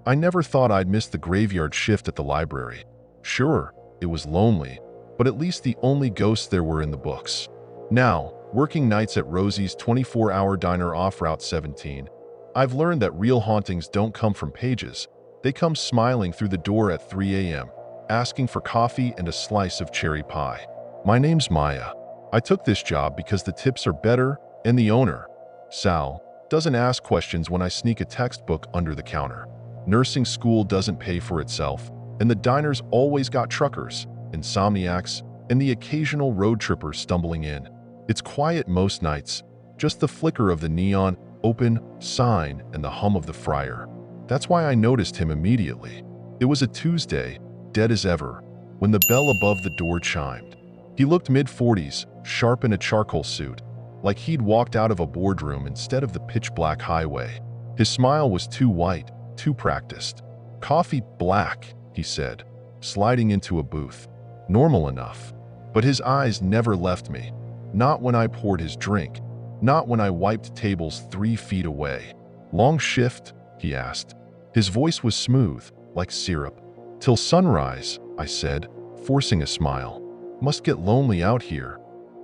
I never thought I'd miss the graveyard shift at the library. Sure, it was lonely, but at least the only ghosts there were in the books. Now, working nights at Rosie's 24-hour diner off Route 17, I've learned that real hauntings don't come from pages. They come smiling through the door at 3 a.m., asking for coffee and a slice of cherry pie. My name's Maya. I took this job because the tips are better and the owner, Sal, doesn't ask questions when I sneak a textbook under the counter. Nursing school doesn't pay for itself, and the diner's always got truckers, insomniacs, and the occasional road tripper stumbling in. It's quiet most nights, just the flicker of the neon open sign and the hum of the fryer. That's why I noticed him immediately. It was a Tuesday, dead as ever, when the bell above the door chimed. He looked mid-40s, sharp in a charcoal suit, like he'd walked out of a boardroom instead of the pitch-black highway. His smile was too white, too practiced. "Coffee black," he said, sliding into a booth. Normal enough. But his eyes never left me. Not when I poured his drink. Not when I wiped tables 3 feet away. "Long shift?" he asked. His voice was smooth, like syrup. "Till sunrise," I said, forcing a smile. "Must get lonely out here."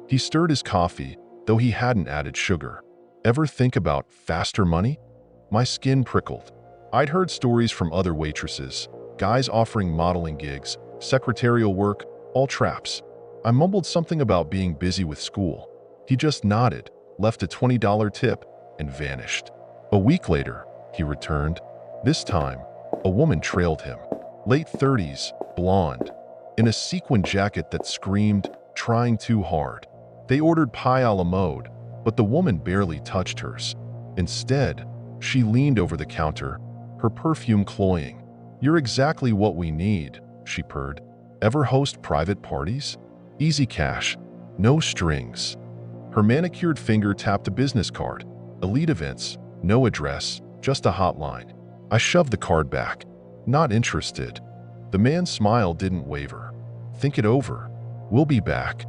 He stirred his coffee, though he hadn't added sugar. "Ever think about faster money?" My skin prickled. I'd heard stories from other waitresses, guys offering modeling gigs, secretarial work, all traps. I mumbled something about being busy with school. He just nodded, left a $20 tip, and vanished. A week later, he returned. This time, a woman trailed him. Late 30s, blonde, in a sequin jacket that screamed, "Trying too hard." They ordered pie a la mode, but the woman barely touched hers. Instead, she leaned over the counter, her perfume cloying. "You're exactly what we need," she purred. "Ever host private parties? Easy cash, no strings." Her manicured finger tapped a business card. "Elite events, no address, just a hotline." I shoved the card back. Not interested. The man's smile didn't waver. "Think it over. We'll be back."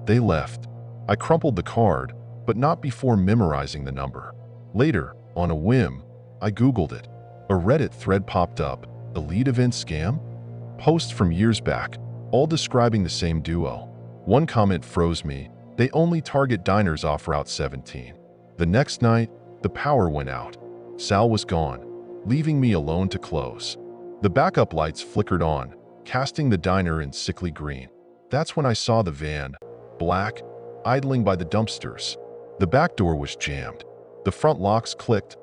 They left. I crumpled the card, but not before memorizing the number. Later, on a whim, I Googled it. A Reddit thread popped up. "Elite event scam?" Posts from years back, all describing the same duo. One comment froze me. "They only target diners off Route 17. The next night, the power went out. Sal was gone, leaving me alone to close. The backup lights flickered on, casting the diner in sickly green. That's when I saw the van, black, idling by the dumpsters. The back door was jammed. The front locks clicked,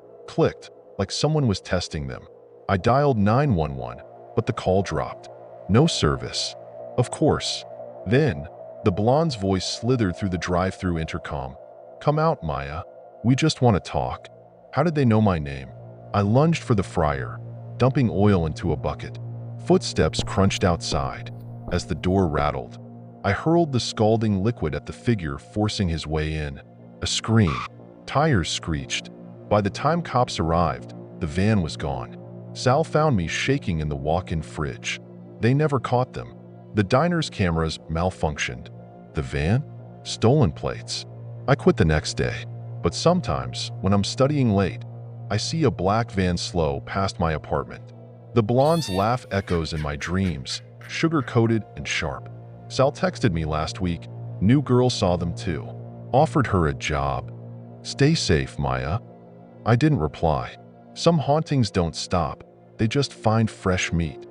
like someone was testing them. I dialed 911, but the call dropped. No service. Of course. Then, the blonde's voice slithered through the drive-through intercom. "Come out, Maya. We just want to talk." How did they know my name? I lunged for the fryer, dumping oil into a bucket. Footsteps crunched outside. As the door rattled, I hurled the scalding liquid at the figure forcing his way in. A scream. Tires screeched. By the time cops arrived, the van was gone. Sal found me shaking in the walk-in fridge. They never caught them. The diner's cameras malfunctioned. The van? Stolen plates. I quit the next day. But sometimes, when I'm studying late, I see a black van slow past my apartment. The blonde's laugh echoes in my dreams, sugar-coated and sharp. Sal texted me last week. New girl saw them too. Offered her a job. "Stay safe, Maya." I didn't reply. Some hauntings don't stop. They just find fresh meat.